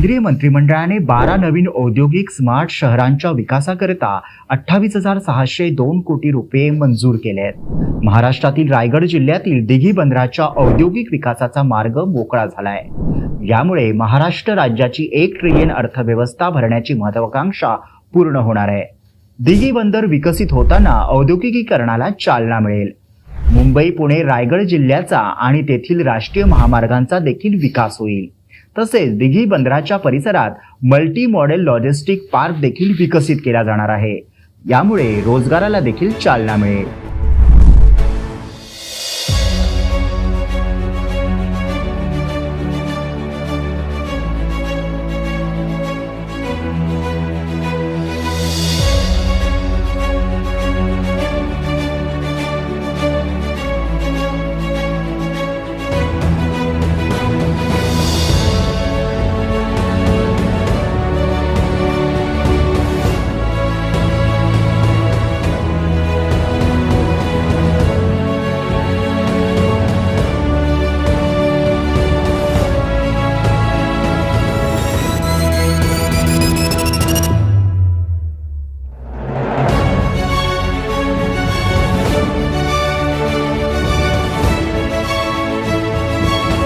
केंद्रीय मंत्रिमंडळाने 12 नवीन औद्योगिक स्मार्ट शहरांच्या विकासाकरिता 28,602 कोटी रुपये मंजूर केले आहेत। महाराष्ट्रातील रायगड जिल्ह्यातील दिघी बंदराच्या औद्योगिक विकासाचा मार्ग मोकळा झालाय। यामुळे महाराष्ट्र राज्याची 1 ट्रिलियन अर्थव्यवस्था भरण्याची महत्त्वाकांक्षा पूर्ण होणार आहे। दिघी बंदर विकसित होताना औद्योगिकीकरणाला चालना मिळेल। मुंबई पुणे रायगड जिल्ह्याचा आणि तेथील राष्ट्रीय महामार्गांचा देखील विकास होईल। तसेच दिघी बंदराच्या परिसरात मल्टी मॉडेल लॉजिस्टिक पार्क देखील विकसित केला जाणार आहे। यामुळे रोजगाराला देखील चालना मिळेल।